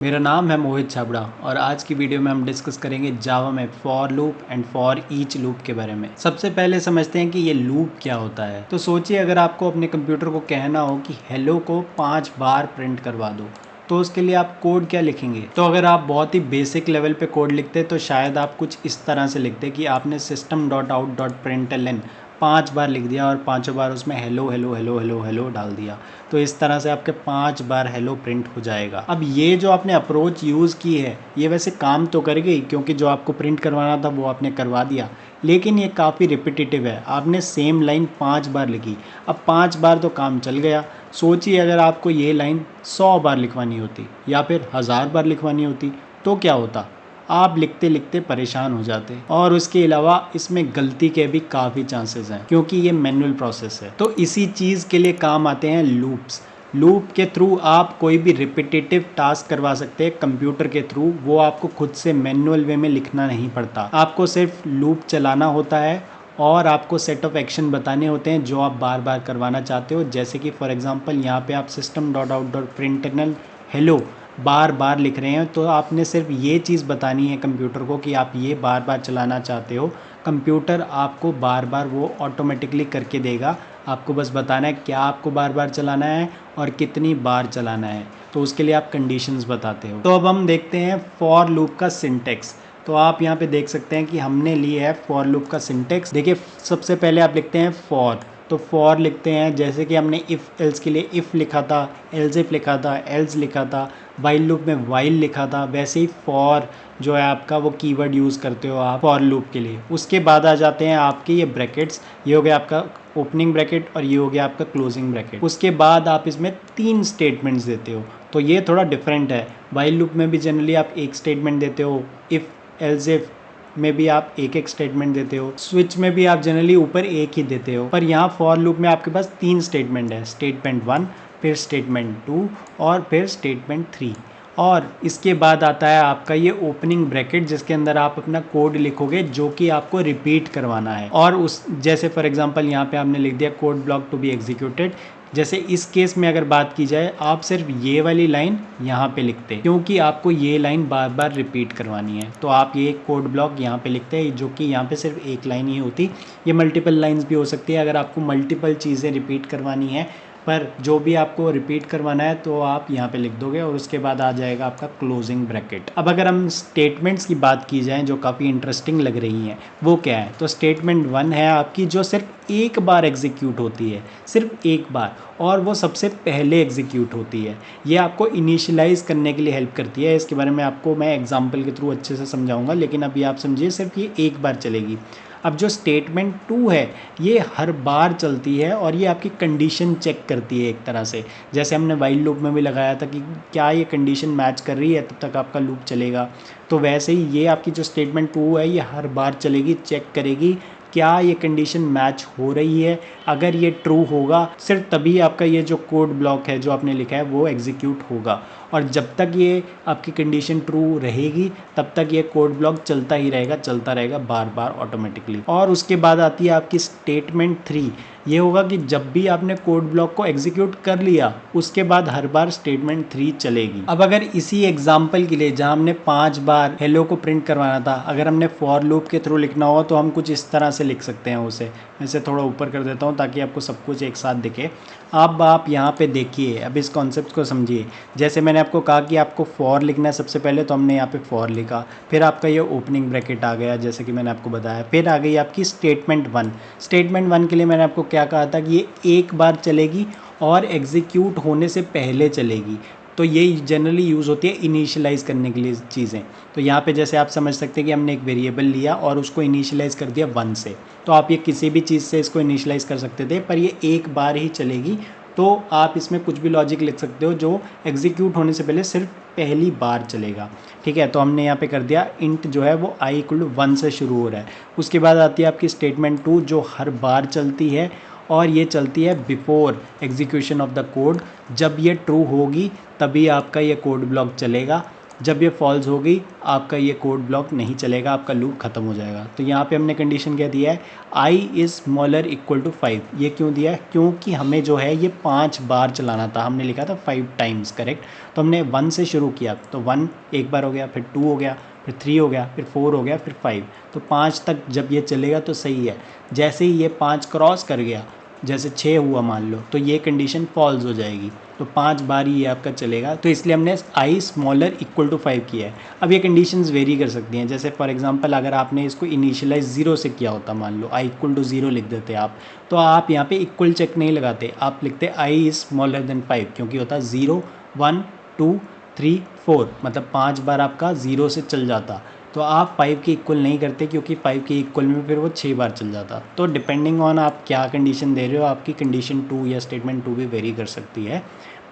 मेरा नाम है मोहित छाबड़ा और आज की वीडियो में हम डिस्कस करेंगे जावा में for loop and for each loop के बारे में। सबसे पहले समझते हैं कि ये लूप क्या होता है। तो सोचिए अगर आपको अपने कंप्यूटर को कहना हो कि हेलो को 5 बार प्रिंट करवा दो, तो उसके लिए आप कोड क्या लिखेंगे। तो अगर आप बहुत ही बेसिक लेवल पे कोड लिखते तो शायद आप कुछ इस तरह से लिखते कि आपने system.out.println 5 बार लिख दिया और पाँचों बार उसमें hello hello hello hello hello डाल दिया। तो इस तरह से आपके 5 बार हेलो प्रिंट हो जाएगा। अब ये जो आपने अप्रोच यूज़ की है ये वैसे काम तो कर गई, क्योंकि जो आपको प्रिंट करवाना था वो आपने करवा दिया, लेकिन ये काफ़ी रिपीटेटिव है। आपने सेम लाइन 5 बार लिखी। अब 5 बार तो काम चल गया। सोचिए अगर आपको ये लाइन 100 बार लिखवानी होती या फिर 1000 बार लिखवानी होती तो क्या होता। आप लिखते लिखते परेशान हो जाते। और उसके अलावा इसमें गलती के भी काफ़ी चांसेस हैं, क्योंकि ये मैनुअल प्रोसेस है। तो इसी चीज़ के लिए काम आते हैं लूप्स। लूप के थ्रू आप कोई भी रिपीटेटिव टास्क करवा सकते हैं कंप्यूटर के थ्रू। वो आपको खुद से मैनुअल वे में लिखना नहीं पड़ता। आपको सिर्फ लूप चलाना होता है और आपको सेट ऑफ एक्शन बताने होते हैं जो आप बार बार करवाना चाहते हो। जैसे कि फॉर एग्जांपल यहाँ पे आप system.out.println हेलो बार बार लिख रहे हैं, तो आपने सिर्फ ये चीज़ बतानी है कंप्यूटर को कि आप ये बार बार चलाना चाहते हो। कंप्यूटर आपको बार बार वो ऑटोमेटिकली करके देगा। आपको बस बताना है क्या आपको बार बार चलाना है और कितनी बार चलाना है। तो उसके लिए आप कंडीशंस बताते हो। तो अब हम देखते हैं फॉर लूप का सिंटेक्स। तो आप यहाँ पे देख सकते हैं कि हमने ली है फॉर लूप का सिंटेक्स। देखिए सबसे पहले आप लिखते हैं फॉर। तो फॉर लिखते हैं जैसे कि हमने इफ़ एल्स के लिए इफ़ लिखा था, एल्स इफ लिखा था, एल्स लिखा था, वाइल लूप में वाइल लिखा था, वैसे ही फॉर जो है आपका वो कीवर्ड यूज़ करते हो आप फॉर लूप के लिए। उसके बाद आ जाते हैं आपके ये ब्रैकेट्स। ये हो गया आपका ओपनिंग ब्रैकेट और ये हो गया आपका क्लोजिंग ब्रैकेट। उसके बाद आप इसमें 3 स्टेटमेंट्स देते हो। तो ये थोड़ा डिफरेंट है। वाइल लूप में भी जनरली आप एक स्टेटमेंट देते हो, इफ़ एल्स इफ में भी आप एक एक स्टेटमेंट देते हो, स्विच में भी आप जनरली ऊपर एक ही देते हो। पर यहाँ फॉर लूप में आपके पास 3 स्टेटमेंट है, स्टेटमेंट 1, फिर स्टेटमेंट 2 और फिर स्टेटमेंट 3। और इसके बाद आता है आपका ये ओपनिंग ब्रैकेट, जिसके अंदर आप अपना कोड लिखोगे जो कि आपको रिपीट करवाना है। और उस जैसे फॉर एग्जांपल यहाँ पे आपने लिख दिया code block to be executed. जैसे इस केस में अगर बात की जाए, आप सिर्फ ये वाली लाइन यहाँ पे लिखते हैं क्योंकि आपको ये लाइन बार बार रिपीट करवानी है। तो आप ये कोड ब्लॉक यहाँ पे लिखते हैं, जो कि यहाँ पे सिर्फ एक लाइन ही होती। ये मल्टीपल लाइंस भी हो सकती है अगर आपको मल्टीपल चीज़ें रिपीट करवानी है, पर जो भी आपको रिपीट करवाना है तो आप यहाँ पे लिख दोगे। और उसके बाद आ जाएगा आपका क्लोजिंग ब्रैकेट। अब अगर हम स्टेटमेंट्स की बात की जाए जो काफ़ी इंटरेस्टिंग लग रही हैं, वो क्या है। तो स्टेटमेंट 1 है आपकी, जो सिर्फ एक बार एग्जीक्यूट होती है, सिर्फ एक बार, और वो सबसे पहले एग्जीक्यूट होती है। ये आपको इनिशियलाइज़ करने के लिए हेल्प करती है। इसके बारे में आपको मैं एग्जाम्पल के थ्रू अच्छे से समझाऊंगा, लेकिन अभी आप समझिए सिर्फ ये एक बार चलेगी। अब जो स्टेटमेंट 2 है ये हर बार चलती है और ये आपकी कंडीशन चेक करती है एक तरह से। जैसे हमने वाइल लूप में भी लगाया था कि क्या ये कंडीशन मैच कर रही है, तब तक आपका लूप चलेगा। तो वैसे ही ये आपकी जो स्टेटमेंट 2 है ये हर बार चलेगी, चेक करेगी क्या ये कंडीशन मैच हो रही है। अगर ये ट्रू होगा सिर्फ तभी आपका ये जो कोड ब्लॉक है जो आपने लिखा है वो एग्जीक्यूट होगा। और जब तक ये आपकी कंडीशन ट्रू रहेगी तब तक ये कोड ब्लॉक चलता ही रहेगा, चलता रहेगा बार बार ऑटोमेटिकली। और उसके बाद आती है आपकी स्टेटमेंट 3। ये होगा कि जब भी आपने कोड ब्लॉक को एग्जीक्यूट कर लिया उसके बाद हर बार स्टेटमेंट 3 चलेगी। अब अगर इसी एग्जाम्पल के लिए जहाँ हमने 5 बार हेलो को प्रिंट करवाना था, अगर हमने फॉर लूप के थ्रू लिखना हो तो हम कुछ इस तरह से लिख सकते हैं उसे। मैं इसे थोड़ा ऊपर कर देता हूँ ताकि आपको सब कुछ एक साथ दिखे। अब आप यहाँ पे देखिए, अब इस कॉन्सेप्ट को समझिए। जैसे मैंने आपको कहा कि आपको फॉर लिखना है सबसे पहले, तो हमने यहाँ पे फॉर लिखा, फिर आपका ये ओपनिंग ब्रैकेट आ गया जैसे कि मैंने आपको बताया, फिर आ गई आपकी स्टेटमेंट 1। स्टेटमेंट 1 के लिए मैंने आपको क्या कहा था कि ये एक बार चलेगी और एग्जीक्यूट होने से पहले चलेगी। तो ये जनरली यूज़ होती है इनिशियलाइज़ करने के लिए चीज़ें। तो यहाँ पे जैसे आप समझ सकते हैं कि हमने एक वेरिएबल लिया और उसको इनिशियलाइज़ कर दिया 1 से। तो आप ये किसी भी चीज़ से इसको इनिशियलाइज़ कर सकते थे, पर ये एक बार ही चलेगी। तो आप इसमें कुछ भी लॉजिक लिख सकते हो जो एग्जीक्यूट होने से पहले सिर्फ पहली बार चलेगा। ठीक है, तो हमने यहाँ पे कर दिया इंट जो है वो i = 1 से शुरू हो रहा है। उसके बाद आती है आपकी स्टेटमेंट 2 जो हर बार चलती है और ये चलती है before execution of the code. जब ये ट्रू होगी तभी आपका ये कोड ब्लॉक चलेगा। जब ये फॉल्स हो गई आपका ये कोड ब्लॉक नहीं चलेगा, आपका लूप खत्म हो जाएगा। तो यहाँ पे हमने कंडीशन क्या दिया है, i is smaller equal to 5। ये क्यों दिया है, क्योंकि हमें जो है ये 5 बार चलाना था, हमने लिखा था 5 टाइम्स, करेक्ट। तो हमने 1 से शुरू किया, तो 1 एक बार हो गया, फिर 2 हो गया, फिर 3 हो गया, फिर 4 हो गया, फिर 5। तो 5 तक जब ये चलेगा तो सही है। जैसे ही ये 5 क्रॉस कर गया, जैसे 6 हुआ मान लो, तो ये कंडीशन फॉल्स हो जाएगी। तो 5 बार ही ये आपका चलेगा, तो इसलिए हमने i स्मॉलर इक्वल टू 5 किया है। अब ये कंडीशंस वेरी कर सकती हैं, जैसे फॉर एग्जांपल अगर आपने इसको इनिशियलाइज 0 से किया होता, मान लो i इक्वल टू 0 लिख देते आप, तो आप यहाँ पे इक्वल चेक नहीं लगाते, आप लिखते i इज़ स्मॉलर देन 5, क्योंकि होता 0 1 2 3 4, मतलब 5 बार आपका 0 से चल जाता। तो आप 5 के इक्वल नहीं करते, क्योंकि 5 के इक्वल में फिर वो 6 बार चल जाता। तो डिपेंडिंग ऑन आप क्या कंडीशन दे रहे हो, आपकी कंडीशन 2 या स्टेटमेंट 2 भी वेरी कर सकती है,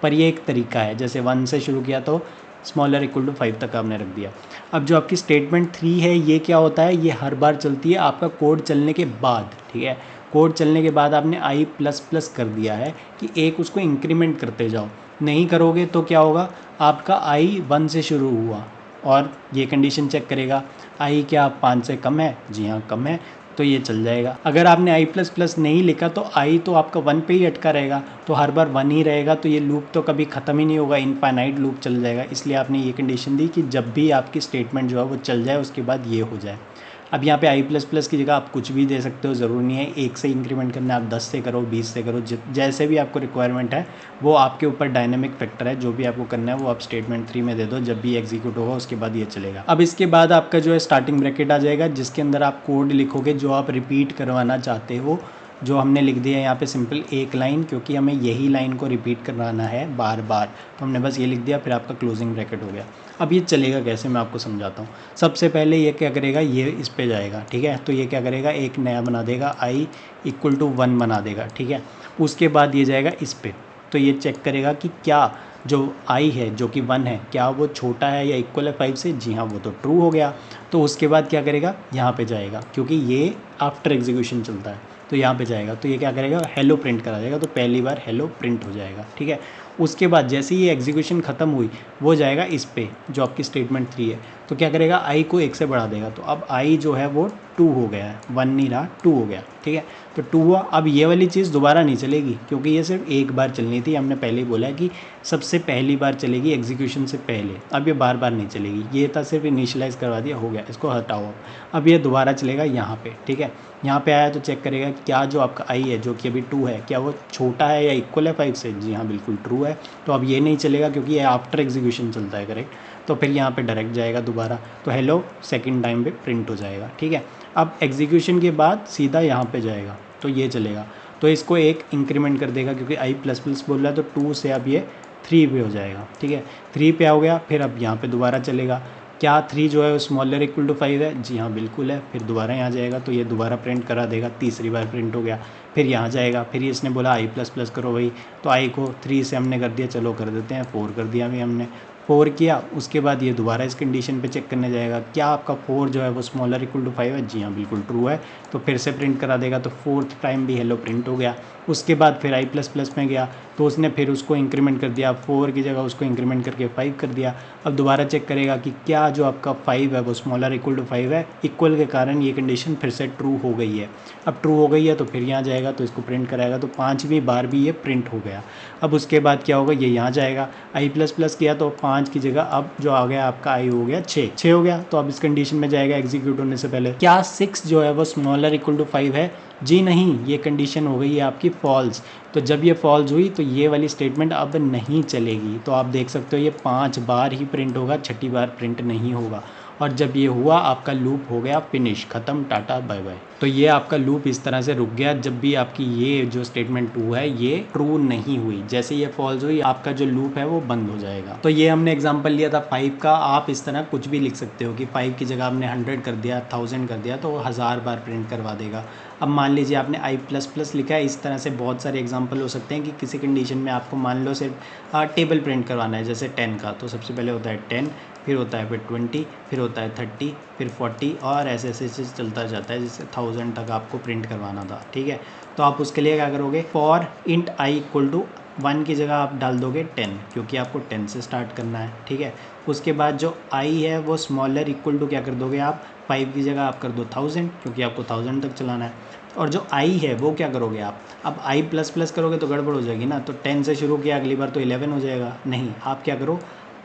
पर ये एक तरीका है। जैसे 1 से शुरू किया तो स्मॉलर इक्वल टू 5 तक आपने रख दिया। अब जो आपकी स्टेटमेंट 3 है, ये क्या होता है, ये हर बार चलती है आपका कोड चलने के बाद, ठीक है। कोड चलने के बाद आपने i प्लस प्लस कर दिया है कि एक उसको इंक्रीमेंट करते जाओ, नहीं करोगे तो क्या होगा, आपका i 1 से शुरू हुआ और ये कंडीशन चेक करेगा i क्या 5 से कम है, जी हाँ कम है, तो ये चल जाएगा। अगर आपने i प्लस प्लस नहीं लिखा तो i तो आपका 1 पे ही अटका रहेगा, तो हर बार 1 ही रहेगा, तो ये लूप तो कभी ख़त्म ही नहीं होगा, इनफाइनाइट लूप चल जाएगा। इसलिए आपने ये कंडीशन दी कि जब भी आपकी स्टेटमेंट जो है वो चल जाए उसके बाद ये हो जाए। अब यहाँ पे i प्लस प्लस की जगह आप कुछ भी दे सकते हो, ज़रूरी नहीं है 1 से इंक्रीमेंट करना, आप 10 से करो, 20 से करो, जैसे भी आपको रिक्वायरमेंट है वो आपके ऊपर डायनेमिक फैक्टर है। जो भी आपको करना है वो आप स्टेटमेंट 3 में दे दो, जब भी एग्जीक्यूट होगा उसके बाद ये चलेगा। अब इसके बाद आपका जो है स्टार्टिंग ब्रैकेट आ जाएगा, जिसके अंदर आप कोड लिखोगे जो आप रिपीट करवाना चाहते हो। जो हमने लिख दिया है यहाँ पे सिंपल एक लाइन, क्योंकि हमें यही लाइन को रिपीट करवाना है बार बार, तो हमने बस ये लिख दिया, फिर आपका क्लोजिंग ब्रैकेट हो गया। अब ये चलेगा कैसे, मैं आपको समझाता हूँ। सबसे पहले ये क्या करेगा, ये इस पे जाएगा, ठीक है। तो ये क्या करेगा, एक नया बना देगा, i इक्वल टू 1 बना देगा, ठीक है। उसके बाद ये जाएगा इस पे, तो ये चेक करेगा कि क्या जो i है जो कि 1 है, क्या वो छोटा है या इक्वल है 5 से, जी हाँ वो तो ट्रू हो गया। तो उसके बाद क्या करेगा, यहाँ पे जाएगा, क्योंकि ये आफ्टर एग्जीक्यूशन चलता है, तो यहाँ पे जाएगा, तो ये क्या करेगा, हेलो प्रिंट करा देगा, तो पहली बार हेलो प्रिंट हो जाएगा, ठीक है। उसके बाद जैसे ही ये एग्जीक्यूशन ख़त्म हुई, वो जाएगा इस पे जो आपकी स्टेटमेंट 3 है, तो क्या करेगा, i को 1 से बढ़ा देगा, तो अब i जो है वो 2 हो गया है, 1 नहीं रहा 2 हो गया, ठीक है। तो 2 हुआ। अब ये वाली चीज़ दोबारा नहीं चलेगी, क्योंकि ये सिर्फ एक बार चलनी थी, हमने पहले ही बोला है कि सबसे पहली बार चलेगी एग्जीक्यूशन से पहले। अब ये बार बार नहीं चलेगी, ये था सिर्फ इनिशियलाइज़ करवा दिया, हो गया, इसको हटाओ। अब ये दोबारा चलेगा यहाँ पे, ठीक है। यहाँ पे आया तो चेक करेगा क्या जो आपका i है जो कि अभी 2 है, क्या वो छोटा है या इक्वल है 5 से, जी हाँ बिल्कुल ट्रू है। तो अब ये नहीं चलेगा, क्योंकि ये आफ्टर एग्जीक्यूशन चलता है, करेक्ट। तो फिर यहाँ पे डायरेक्ट जाएगा दोबारा, तो हेलो सेकंड टाइम पे प्रिंट हो जाएगा, ठीक है। अब एग्जीक्यूशन के बाद सीधा यहाँ पे जाएगा, तो ये चलेगा, तो इसको एक इंक्रीमेंट कर देगा, क्योंकि i प्लस प्लस बोल रहा है, तो 2 से अब ये 3 पे हो जाएगा, ठीक है। 3 पे हो गया, फिर अब यहाँ पे दोबारा चलेगा, क्या 3 जो है वो स्मॉलर इक्वल टू 5 है, जी हाँ बिल्कुल है। फिर दोबारा यहाँ जाएगा, तो ये दोबारा प्रिंट करा देगा, तीसरी बार प्रिंट हो गया। फिर यहाँ जाएगा, फिर ये इसने बोला i प्लस प्लस करो भाई, तो i को 3 से हमने कर दिया, चलो कर देते हैं, 4 कर दिया अभी हमने, 4 किया। उसके बाद ये दोबारा इस कंडीशन पे चेक करने जाएगा, क्या आपका 4 जो है वो स्मॉलर इक्वल टू 5 है, जी हाँ बिल्कुल ट्रू है। तो फिर से प्रिंट करा देगा, तो 4th टाइम भी हेलो प्रिंट हो गया। उसके बाद फिर i प्लस प्लस में गया, तो उसने फिर उसको इंक्रीमेंट कर दिया, 4 की जगह उसको इंक्रीमेंट करके 5 कर दिया। अब दोबारा चेक करेगा कि क्या जो आपका 5 है वो स्मॉलर इक्वल टू 5 है, इक्वल के कारण ये कंडीशन फिर से ट्रू हो गई है। अब ट्रू हो गई है तो फिर यहाँ जाएगा, तो इसको प्रिंट कराएगा, तो 5वीं बार भी ये प्रिंट हो गया। अब उसके बाद क्या होगा, ये यहाँ जाएगा, i प्लस प्लस किया तो 5 की जगह अब जो आ गया आपका i हो गया 6 हो गया। तो अब इस कंडीशन में जाएगा एग्जीक्यूट होने से पहले, क्या 6 जो है वो स्मॉलर इक्वल टू 5 है, जी नहीं, ये कंडीशन हो गई है आपकी फॉल्स। तो जब ये फॉल्स हुई तो ये वाली स्टेटमेंट अब नहीं चलेगी। तो आप देख सकते हो ये 5 बार ही प्रिंट होगा, 6ठी बार प्रिंट नहीं होगा। और जब ये हुआ आपका लूप हो गया फिनिश, ख़त्म, टाटा बाय बाय। तो ये आपका लूप इस तरह से रुक गया जब भी आपकी ये जो स्टेटमेंट 2 है ये ट्रू नहीं हुई। जैसे ये फॉल्स हुई आपका जो लूप है वो बंद हो जाएगा। तो ये हमने एग्जांपल लिया था 5 का, आप इस तरह कुछ भी लिख सकते हो कि 5 की जगह आपने 100 कर दिया, 1000 कर दिया, तो वो 1000 बार प्रिंट करवा देगा। अब मान लीजिए आपने i प्लस प्लस लिखा है, इस तरह से बहुत सारे एग्जांपल हो सकते हैं कि किसी कंडीशन में आपको मान लो सिर्फ टेबल प्रिंट करवाना है, जैसे 10 का, तो सबसे पहले होता है 10, फिर होता है फिर 20, फिर होता है 30, फिर 40, और ऐसे ऐसे चलता जाता है, जैसे 1000 तक आपको प्रिंट करवाना था, ठीक है। तो आप उसके लिए क्या करोगे, for int i equal to 1 की जगह आप डाल दोगे 10 क्योंकि आपको 10 से स्टार्ट करना है, ठीक है। उसके बाद जो i है वो स्मॉलर इक्वल टू क्या कर दोगे आप, 5 की जगह आप कर दो 1000 क्योंकि आपको 1000 तक चलाना है। और जो i है वो क्या करोगे आप, अब i प्लस प्लस करोगे तो गड़बड़ हो जाएगी ना, तो 10 से शुरू किया अगली बार तो 11 हो जाएगा, नहीं आप क्या करो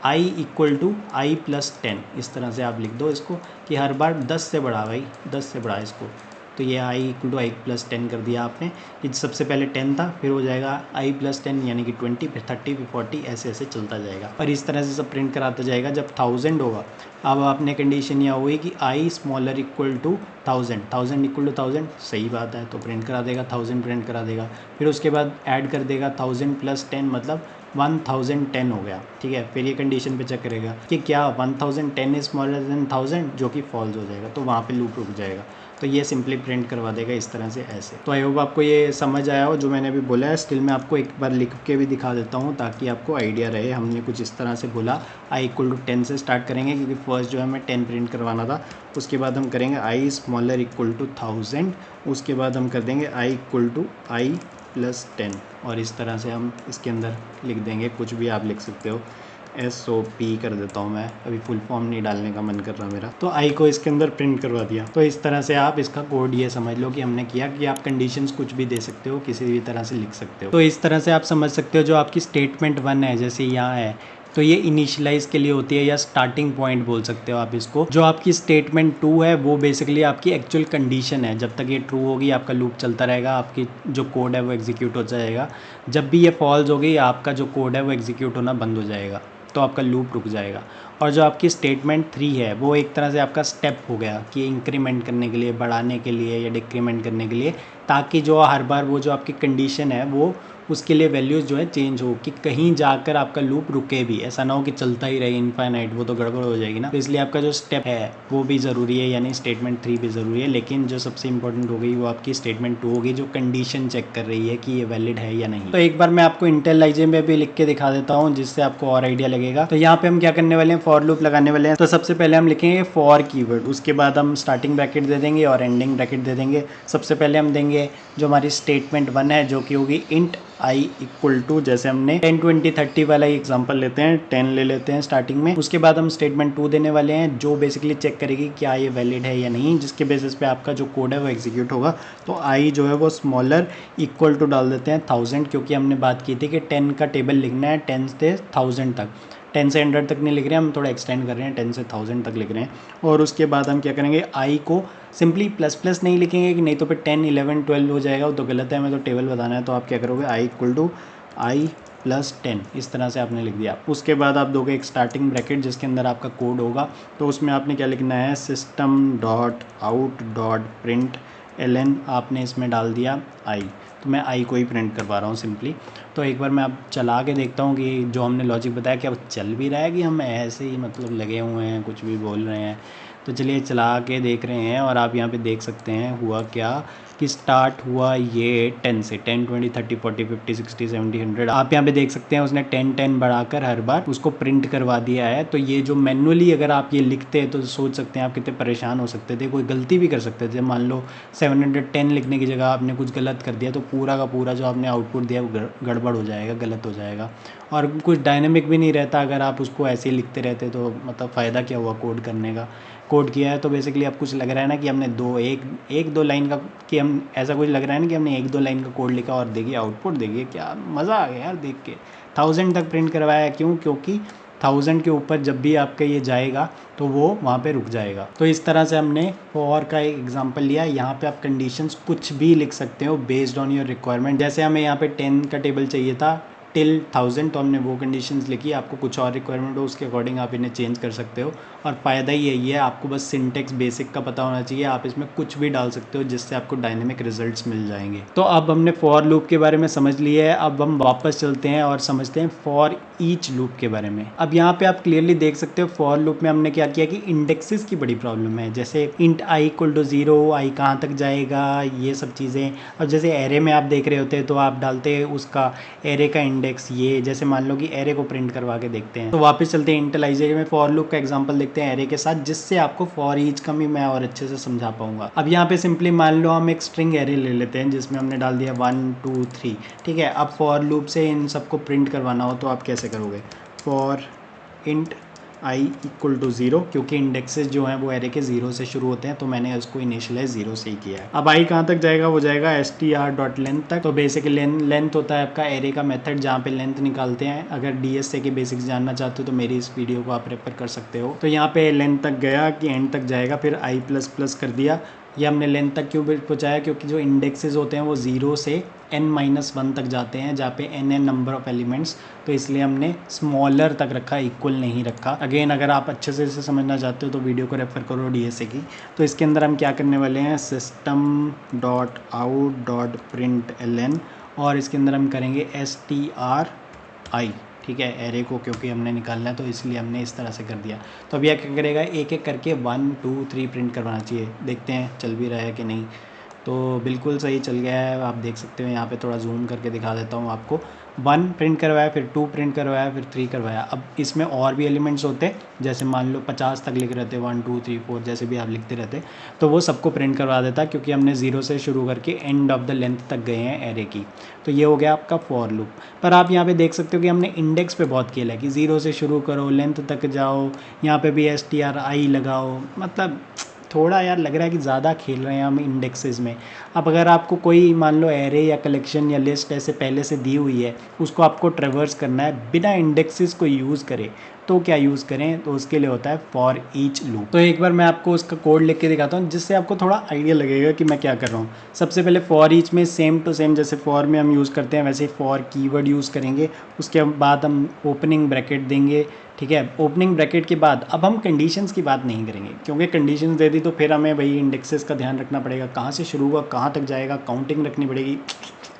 i equal to i plus 10, इस तरह से आप लिख दो इसको कि हर बार 10 से बढ़ा भाई, 10 से बढ़ा इसको। तो ये i equal to i plus 10 कर दिया आपने, कि सबसे पहले 10 था, फिर हो जाएगा i प्लस 10 यानी कि 20, फिर 30, फिर 40, ऐसे ऐसे चलता जाएगा और इस तरह से सब प्रिंट कराता जाएगा। जब 1000 होगा, अब आपने कंडीशन यह हुई कि i smaller equal to 1000 equal to 1000, सही बात है, तो प्रिंट करा देगा 1000 प्रिंट करा देगा। फिर उसके बाद ऐड कर देगा 1000 प्लस 10 मतलब 1010 हो गया, ठीक है। फिर ये कंडीशन पे चेक करेगा कि क्या 1010 इज स्मॉलर देन 1000, जो कि फॉल्स हो जाएगा, तो वहाँ पे लूप रुक जाएगा। तो ये सिंपली प्रिंट करवा देगा इस तरह से ऐसे। तो आई होप आपको ये समझ आया हो जो मैंने अभी बोला है। स्टिल मैं आपको एक बार लिख के भी दिखा देता हूँ ताकि आपको आइडिया रहे। हमने कुछ इस तरह से बोला, i इक्वल टू 10 से स्टार्ट करेंगे क्योंकि फर्स्ट जो है हमें 10 प्रिंट करवाना था। उसके बाद हम करेंगे i स्मॉलर इक्वल टू 1000, उसके बाद हम कर देंगे i equal to i plus 10 और इस तरह से हम इसके अंदर लिख देंगे, कुछ भी आप लिख सकते हो। SOP कर देता हूँ मैं, अभी फुल फॉर्म नहीं डालने का मन कर रहा मेरा, तो आई को इसके अंदर प्रिंट करवा दिया। तो इस तरह से आप इसका कोड ये समझ लो कि हमने किया कि आप कंडीशंस कुछ भी दे सकते हो, किसी भी तरह से लिख सकते हो। तो इस तरह से आप समझ सकते हो जो आपकी स्टेटमेंट 1 है, जैसे यहाँ है, तो ये इनिशियलाइज के लिए होती है या स्टार्टिंग पॉइंट बोल सकते हो आप इसको। जो आपकी स्टेटमेंट 2 है वो बेसिकली आपकी एक्चुअल कंडीशन है, जब तक ये ट्रू होगी आपका लूप चलता रहेगा, आपकी जो कोड है वो एग्जीक्यूट हो जाएगा। जब भी ये फॉल्स होगी आपका जो कोड है वो एग्जीक्यूट होना बंद हो जाएगा, तो आपका लूप रुक जाएगा। और जो आपकी स्टेटमेंट 3 है वो एक तरह से आपका स्टेप हो गया कि इंक्रीमेंट करने के लिए, बढ़ाने के लिए या डिक्रीमेंट करने के लिए, ताकि जो हर बार वो जो आपकी कंडीशन है वो उसके लिए वैल्यूज़ जो है चेंज हो, कि कहीं जाकर आपका लूप रुके भी, ऐसा ना हो कि चलता ही रहे इनफाइनाइट, वो तो गड़बड़ हो जाएगी ना। तो इसलिए आपका जो स्टेप है वो भी ज़रूरी है, यानी स्टेटमेंट 3 भी ज़रूरी है। लेकिन जो सबसे इंपॉर्टेंट हो गई वो आपकी स्टेटमेंट 2 होगी, जो कंडीशन चेक कर रही है कि ये वैलिड है या नहीं। तो एक बार मैं आपको इंटेलिजेंट में भी लिख के दिखा देता हूँ जिससे आपको और आइडिया लगेगा। तो यहाँ पे हम क्या करने वाले हैं, फॉर लूप लगाने वाले हैं। तो सबसे पहले हम लिखेंगे फॉर कीवर्ड, उसके बाद हम स्टार्टिंग ब्रैकेट दे देंगे और एंडिंग ब्रैकेट दे देंगे। सबसे पहले हम देंगे जो हमारी स्टेटमेंट 1 है, जो कि होगी इंट i इक्वल टू, जैसे हमने 10 20 30 वाला एग्जांपल लेते हैं, 10 ले लेते हैं स्टार्टिंग में। उसके बाद हम स्टेटमेंट 2 देने वाले हैं जो बेसिकली चेक करेगी क्या ये वैलिड है या नहीं, जिसके बेसिस पे आपका जो कोड है वो एग्जीक्यूट होगा। तो i जो है वो स्मॉलर इक्वल टू डाल देते हैं 1000, क्योंकि हमने बात की थी कि 10 का टेबल लिखना है 10 से 1000 तक, 10 से 100 तक नहीं लिख रहे हैं हम, थोड़ा एक्सटेंड कर रहे हैं, 10 से 1000 तक लिख रहे हैं। और उसके बाद हम क्या करेंगे, i को सिंपली प्लस प्लस नहीं लिखेंगे कि नहीं तो फिर 10 11 12 हो जाएगा, वो तो गलत है, हमें तो टेबल बताना है। तो आप क्या करोगे, i equal to i plus 10, इस तरह से आपने लिख दिया। उसके बाद आप दोगे एक स्टार्टिंग ब्रैकेट जिसके अंदर आपका कोड होगा। तो उसमें आपने क्या लिखना है, system dot out dot print ln, आपने इसमें डाल दिया i। तो मैं i को ही प्रिंट करवा रहा हूँ सिंपली। तो एक बार मैं अब चला के देखता हूँ कि जो हमने लॉजिक बताया क्या वो चल भी रहा है, कि हम ऐसे ही मतलब लगे हुए हैं कुछ भी बोल रहे हैं। तो चलिए चला के देख रहे हैं और आप यहाँ पे देख सकते हैं हुआ क्या, कि स्टार्ट हुआ ये 10 से, 10 20 30 40 50 60 70 100, आप यहाँ पे देख सकते हैं उसने 10 10 बढ़ाकर हर बार उसको प्रिंट करवा दिया है। तो ये जो मैनुअली अगर आप ये लिखते हैं तो सोच सकते हैं आप कितने परेशान हो सकते थे, कोई गलती भी कर सकते थे। मान लो 710 लिखने की जगह आपने कुछ गलत कर दिया तो पूरा का पूरा जो आपने आउटपुट दिया वो गड़बड़ हो जाएगा, गलत हो जाएगा, और कुछ डायनेमिक भी नहीं रहता। अगर आप उसको ऐसे ही लिखते रहते तो मतलब फ़ायदा क्या हुआ कोड करने का। कोड किया है तो बेसिकली अब कुछ लग रहा है ना कि हमने एक दो लाइन का, कि हम ऐसा कुछ लग रहा है ना कि हमने 1 2 लाइन का कोड लिखा और देखिए आउटपुट देखिए, क्या मज़ा आ गया यार देख के। 1000 तक प्रिंट करवाया, क्यों, क्योंकि 1000 के ऊपर जब भी आपका ये जाएगा तो वो वहाँ पे रुक जाएगा। तो इस तरह से हमने फॉर का एक एग्जांपल लिया। यहाँ पे आप कंडीशंस कुछ भी लिख सकते हो बेस्ड ऑन योर रिक्वायरमेंट। जैसे हमें यहाँ पे 10 का टेबल चाहिए था टिल 1000, तो हमने वो कंडीशंस लिखी। आपको कुछ और रिक्वायरमेंट हो उसके अकॉर्डिंग आप इन्हें चेंज कर सकते हो। और फ़ायदा ही यही है, आपको बस सिंटेक्स बेसिक का पता होना चाहिए, आप इसमें कुछ भी डाल सकते हो जिससे आपको डायनेमिक रिजल्ट्स मिल जाएंगे। तो अब हमने फॉर लूप के बारे में समझ लिया है। अब हम वापस चलते हैं और समझते हैं फॉर ईच लूप के बारे में। अब यहाँ पे आप क्लियरली देख सकते हो फॉर लूप में हमने क्या किया कि इंडेक्सेस की बड़ी प्रॉब्लम है। जैसे int i equal to 0, i कहाँ तक जाएगा, ये सब चीज़ें। और जैसे एरे में आप देख रहे होते तो आप डालते उसका एरे का इंडेक्स इंडेक्स, ये जैसे मान लो कि एरे को प्रिंट करवा के देखते हैं। तो वापस चलते हैं इंटलाइजर में, फॉर लूप का एग्जांपल देखते हैं एरे के साथ, जिससे आपको फॉर ईच का भी मैं और अच्छे से समझा पाऊंगा। अब यहाँ पे सिंपली मान लो हम एक स्ट्रिंग एरे ले लेते हैं जिसमें हमने डाल दिया 1 2 3, ठीक है। अब फॉर लूप से इन सबको प्रिंट करवाना हो तो आप कैसे करोगे? For int I equal to 0, क्योंकि इंडेक्सेस जो हैं वो एरे के 0 से शुरू होते हैं, तो मैंने उसको इनिशियलाइज 0 से ही किया है। अब आई कहाँ तक जाएगा? वो जाएगा str.length तक। तो बेसिकली लेंथ होता है आपका एरे का मेथड जहाँ पे लेंथ निकालते हैं। अगर डीएसए के बेसिक्स जानना चाहते हो तो मेरी इस वीडियो को आप रेफर कर सकते हो। तो यहाँ पे लेंथ तक गया कि एंड तक जाएगा, फिर आई प्लस प्लस कर दिया। ये हमने लेंथ तक क्यों पहुँचाया? क्योंकि जो इंडेक्सेस होते हैं वो 0 से n-1 तक जाते हैं, जहाँ पे n नंबर ऑफ एलिमेंट्स, तो इसलिए हमने स्मॉलर तक रखा, इक्वल नहीं रखा। अगेन अगर आप अच्छे से इसे समझना चाहते हो तो वीडियो को रेफर करो डीएसए की। तो इसके अंदर हम क्या करने वाले हैं? system.out.println, और इसके अंदर हम करेंगे stri, ठीक है, एरे को क्योंकि हमने निकालना है तो इसलिए हमने इस तरह से कर दिया। तो अब यह क्या करेगा? एक एक करके 1 2 3 प्रिंट करवाना चाहिए। देखते हैं चल भी रहा है कि नहीं। तो बिल्कुल सही चल गया है, आप देख सकते हो। यहाँ पे थोड़ा जूम करके दिखा देता हूँ आपको। 1 प्रिंट करवाया, फिर 2 प्रिंट करवाया, फिर 3 करवाया। अब इसमें और भी एलिमेंट्स होते, जैसे मान लो 50 तक लिख रहे थे, 1 2 3 4 जैसे भी आप लिखते रहते, तो वो सबको प्रिंट करवा देता, क्योंकि हमने 0 से शुरू करके एंड ऑफ द लेंथ तक गए हैं एरे की। तो ये हो गया आपका फॉर लूप। पर आप यहाँ पे देख सकते हो कि हमने इंडेक्स पे बहुत खेला है कि 0 से शुरू करो, लेंथ तक जाओ, यहाँ पे भी stri लगाओ। मतलब थोड़ा यार लग रहा है कि ज़्यादा खेल रहे हैं हम इंडेक्सेस में। अब अगर आपको कोई मान लो एरे या कलेक्शन या लिस्ट ऐसे पहले से दी हुई है, उसको आपको ट्रेवर्स करना है बिना इंडेक्सेस को यूज़ करे, तो क्या यूज़ करें? तो उसके लिए होता है फॉर ईच लूप। तो एक बार मैं आपको उसका कोड लिख के दिखाता हूँ, जिससे आपको थोड़ा आइडिया लगेगा कि मैं क्या कर रहा हूँ। सबसे पहले फॉर ईच में सेम टू सेम जैसे फॉर में हम यूज़ करते हैं वैसे ही फॉर कीवर्ड यूज़ करेंगे। उसके बाद हम ओपनिंग ब्रैकेट देंगे, ठीक है। ओपनिंग ब्रैकेट के बाद अब हम कंडीशंस की बात नहीं करेंगे, क्योंकि कंडीशंस दे दी तो फिर हमें भाई इंडेक्सेस का ध्यान रखना पड़ेगा, कहाँ से शुरू हुआ कहाँ तक जाएगा, काउंटिंग रखनी पड़ेगी,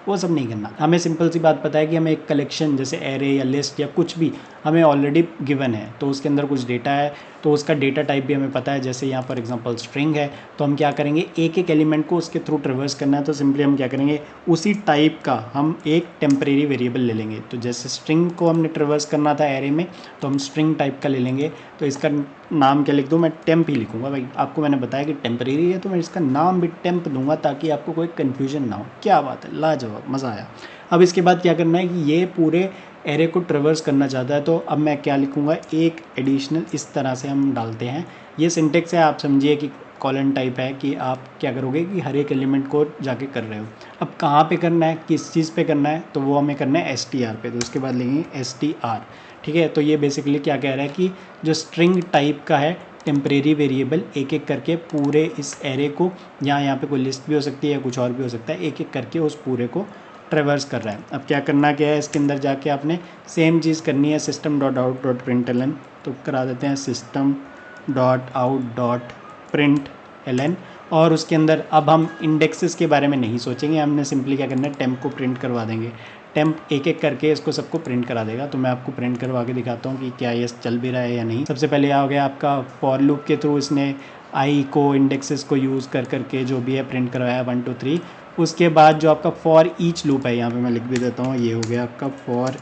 वो सब नहीं करना। हमें सिंपल सी बात पता है कि हमें एक कलेक्शन जैसे एरे या लिस्ट या कुछ भी हमें ऑलरेडी गिवन है, तो उसके अंदर कुछ डेटा है, तो उसका डेटा टाइप भी हमें पता है। जैसे यहाँ फॉर एग्जांपल स्ट्रिंग है, तो हम क्या करेंगे? एक एक एलिमेंट को उसके थ्रू ट्रेवर्स करना है, तो सिंपली हम क्या करेंगे? उसी टाइप का हम एक टेम्परेरी वेरिएबल ले लेंगे। तो जैसे स्ट्रिंग को हमने ट्रेवर्स करना था एरे में, तो हम स्ट्रिंग टाइप का ले लेंगे। तो इसका नाम क्या लिख दूँ? मैं टेम्प ही लिखूँगा भाई। आपको मैंने बताया कि टेम्परेरी है, तो मैं इसका नाम भी टेम्प दूंगा ताकि आपको कोई कन्फ्यूजन ना हो। क्या बात है, लाजवाब, मज़ा आया। अब इसके बाद क्या करना है कि ये पूरे एरे को ट्रेवर्स करना चाहता है, तो अब मैं क्या लिखूँगा? एक एडिशनल, इस तरह से हम डालते हैं। ये सिंटेक्स है, आप समझिए कि कॉलन टाइप है कि आप क्या करोगे कि हर एक एलिमेंट को जाके कर रहे हो। अब कहाँ पे करना है, किस चीज़ पे करना है? तो वो हमें करना है str पे, तो उसके बाद लेंगे str, ठीक है। तो ये बेसिकली क्या कह रहा है कि जो स्ट्रिंग टाइप का है टेम्परेरी वेरिएबल, एक एक करके पूरे इस एरे को, यहाँ पे कोई लिस्ट भी हो सकती है या कुछ और भी हो सकता है, एक एक करके उस पूरे को ट्रेवर्स कर रहा है। अब क्या करना क्या है? इसके अंदर जाके आपने सेम चीज़ करनी है, system.out.println, तो करा देते हैं system.out.println। और उसके अंदर अब हम इंडेक्सेस के बारे में नहीं सोचेंगे, हमने सिंपली क्या करना है? टेम्प को प्रिंट करवा देंगे। टेम्प एक एक करके इसको सबको प्रिंट करा देगा। तो मैं आपको प्रिंट करवा के दिखाता हूँ कि क्या ये चल भी रहा है या नहीं। सबसे पहले आ गया आपका फॉर लूप के थ्रू इसने आई को, इंडेक्सेस को यूज़ कर करके जो भी है प्रिंट करवाया 1 2 3। उसके बाद जो आपका फॉर ईच लूप है, यहाँ पे मैं लिख भी देता हूँ, ये हो गया आपका फॉर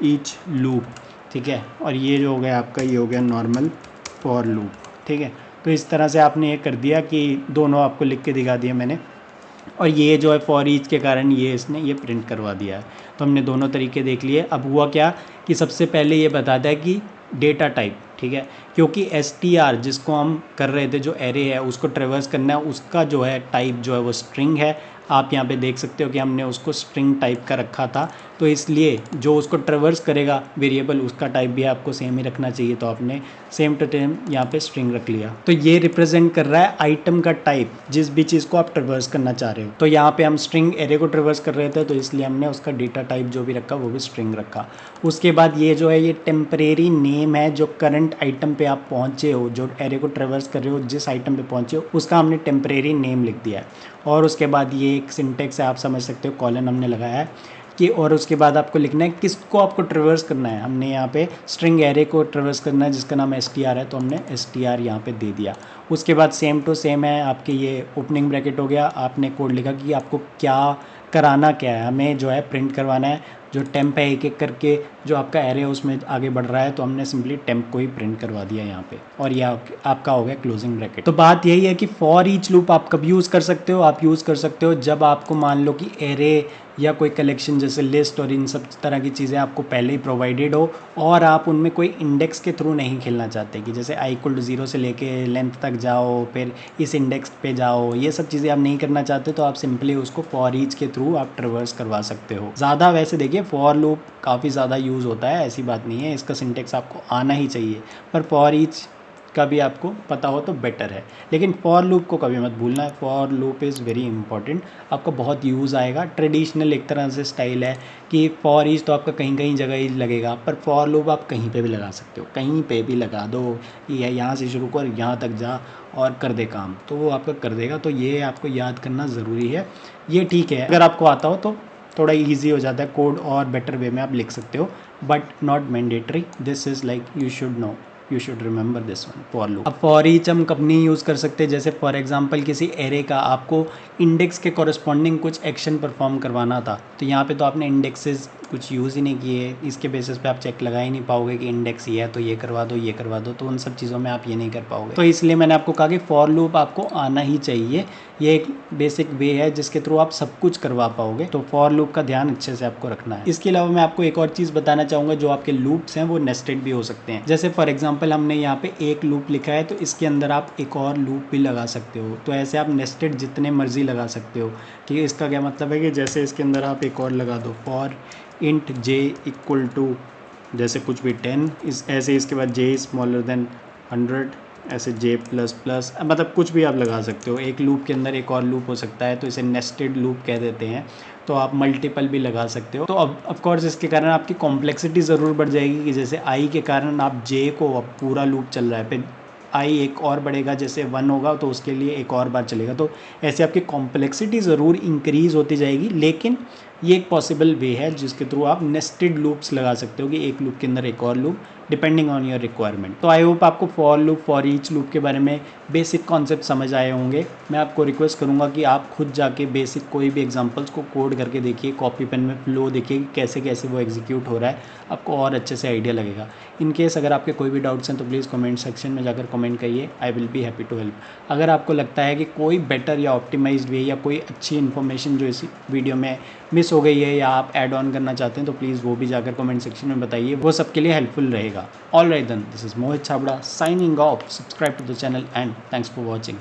ईच लूप, ठीक है। और ये जो हो गया आपका, ये हो गया नॉर्मल फॉर लूप, ठीक है। तो इस तरह से आपने ये कर दिया कि दोनों आपको लिख के दिखा दिया मैंने, और ये जो है फॉर ईच के कारण ये इसने ये प्रिंट करवा दिया है। तो हमने दोनों तरीके देख लिए। अब हुआ क्या कि सबसे पहले ये बताता है कि डेटा टाइप, ठीक है, क्योंकि str जिसको हम कर रहे थे, जो एरे है उसको ट्रेवर्स करना है, उसका जो है टाइप जो है वो स्ट्रिंग है। आप यहाँ पे देख सकते हो कि हमने उसको स्ट्रिंग टाइप का रखा था, तो इसलिए जो उसको ट्रेवर्स करेगा वेरिएबल, उसका टाइप भी आपको सेम ही रखना चाहिए। तो आपने सेम टू सेम यहाँ पे स्ट्रिंग रख लिया। तो ये रिप्रेजेंट कर रहा है आइटम का टाइप, जिस भी चीज़ को आप ट्रेवर्स करना चाह रहे हो। तो यहाँ पे हम स्ट्रिंग एरे को ट्रेवर्स कर रहे थे, तो इसलिए हमने उसका डेटा टाइप जो भी रखा वो भी स्ट्रिंग रखा। उसके बाद ये जो है ये टेम्परेरी नेम है, जो करंट आइटम पे आप पहुँचे हो, जो एरे को ट्रेवर्स कर रहे हो, जिस आइटम पे पहुँचे हो, उसका हमने टेम्परेरी नेम लिख दिया है। और उसके बाद ये एक सिंटेक्स है, आप समझ सकते हो, कॉलन हमने लगाया है कि, और उसके बाद आपको लिखना है किसको आपको ट्रेवर्स करना है। हमने यहाँ पे स्ट्रिंग एरे को ट्रेवर्स करना है जिसका नाम str है, तो हमने str यहाँ पे दे दिया। उसके बाद सेम टू सेम है आपके, ये ओपनिंग ब्रैकेट हो गया, आपने कोड लिखा कि आपको क्या कराना क्या है, हमें जो है प्रिंट करवाना है जो टेम्प है एक एक करके जो आपका एरे है उसमें आगे बढ़ रहा है, तो हमने सिंपली टेम्प को ही प्रिंट करवा दिया यहाँ पे, और ये आपका हो गया क्लोजिंग ब्रैकेट। तो बात यही है कि फॉर ईच लूप आप कब यूज़ कर सकते हो, आप यूज़ कर सकते हो जब आपको मान लो कि एरे या कोई कलेक्शन जैसे लिस्ट और इन सब तरह की चीज़ें आपको पहले ही प्रोवाइडेड हो और आप उनमें कोई इंडेक्स के थ्रू नहीं खेलना चाहते, कि जैसे i = 0 से लेके लेंथ तक जाओ फिर इस इंडेक्स पे जाओ, ये सब चीज़ें आप नहीं करना चाहते, तो आप सिंपली उसको फॉर ईच के थ्रू आप ट्रिवर्स करवा सकते हो। ज़्यादा वैसे देखिए फॉर लूप काफ़ी ज़्यादा यूज़ होता है, ऐसी बात नहीं है, इसका सिंटेक्स आपको आना ही चाहिए, पर फॉर ईच का भी आपको पता हो तो बेटर है। लेकिन फॉर लूप को कभी मत भूलना है, for loop is very important, आपको बहुत यूज़ आएगा। ट्रेडिशनल एक तरह से स्टाइल है कि फॉर ईच तो आपका कहीं कहीं जगह ही लगेगा, पर फॉर लूप आप कहीं पे भी लगा सकते हो, कहीं पे भी लगा दो, ये यहाँ से शुरू कर यहाँ तक जा और कर दे काम, तो वो आपका कर देगा। तो ये आपको याद करना ज़रूरी है। ये ठीक है अगर आपको आता हो तो थोड़ा ईजी हो जाता है, कोड और बेटर वे में आप लिख सकते हो, but not mandatory. This is like you should know, you should remember this one, for loop. अब फॉर ईच हम कब नहीं यूज़ कर सकते, जैसे फॉर एग्जांपल किसी एरे का आपको इंडेक्स के कॉरस्पॉन्डिंग कुछ एक्शन परफॉर्म करवाना था, तो यहाँ पे तो आपने इंडेक्सेस कुछ यूज़ ही नहीं किए, इसके बेसिस पे आप चेक लगा ही नहीं पाओगे कि इंडेक्स ये है तो ये करवा दो ये करवा दो, तो उन सब चीज़ों में आप ये नहीं कर पाओगे। तो इसलिए मैंने आपको कहा कि फॉर लूप आपको आना ही चाहिए, ये एक बेसिक वे है जिसके थ्रू आप सब कुछ करवा पाओगे, तो फॉर लूप का ध्यान अच्छे से आपको रखना है। इसके अलावा मैं आपको एक और चीज़ बताना चाहूँगा, जो आपके लूप्स हैं वो नेस्टेड भी हो सकते हैं। जैसे फॉर एग्जांपल हमने यहाँ पे एक लूप लिखा है, तो इसके अंदर आप एक और लूप भी लगा सकते हो, तो ऐसे आप नेस्टेड जितने मर्जी लगा सकते हो। ठीक है, इसका क्या मतलब है कि जैसे इसके अंदर आप एक और लगा दो, फॉर इंट j = जैसे कुछ भी 10, इस ऐसे इसके बाद j > 100, ऐसे j++, मतलब कुछ भी आप लगा सकते हो। एक लूप के अंदर एक और लूप हो सकता है, तो इसे नेस्टेड लूप कह देते हैं। तो आप मल्टीपल भी लगा सकते हो। तो अब ऑफकोर्स इसके कारण आपकी कॉम्प्लेक्सिटी ज़रूर बढ़ जाएगी, कि जैसे i के कारण आप j को अब पूरा लूप चल रहा है, फिर i एक और बढ़ेगा, जैसे 1 होगा तो उसके लिए एक और बार चलेगा, तो ऐसे आपकी कॉम्प्लेक्सिटी ज़रूर इंक्रीज़ होती जाएगी। लेकिन ये एक पॉसिबल वे है जिसके थ्रू आप नेस्टेड लूप्स लगा सकते हो, कि एक लूप के अंदर एक और loop, depending on your requirement. तो आई होप आपको for loop for each loop के बारे में बेसिक कॉन्सेप्ट समझ आए होंगे। मैं आपको रिक्वेस्ट करूंगा कि आप खुद जाके बेसिक कोई भी एग्जांपल्स को कोड करके देखिए, कॉपी पेन में फ्लो देखिए कि कैसे कैसे वो एग्जीक्यूट हो रहा है, आपको और अच्छे से आइडिया लगेगा। इन केस अगर आपके कोई भी डाउट्स हैं तो प्लीज़ कमेंट सेक्शन में जाकर कमेंट करिए, I will be happy to help. अगर आपको लगता है कि कोई बेटर या ऑप्टिमाइज्ड वे या कोई अच्छी इन्फॉर्मेशन जो इस वीडियो में मिस हो गई है या आप ऐड ऑन करना चाहते हैं, तो प्लीज़ वो भी जाकर कमेंट सेक्शन में बताइए, वो सबके लिए हेल्पफुल रहेगा। All right then, this is Mohit Chhabra signing off. Subscribe to the channel and thanks for watching.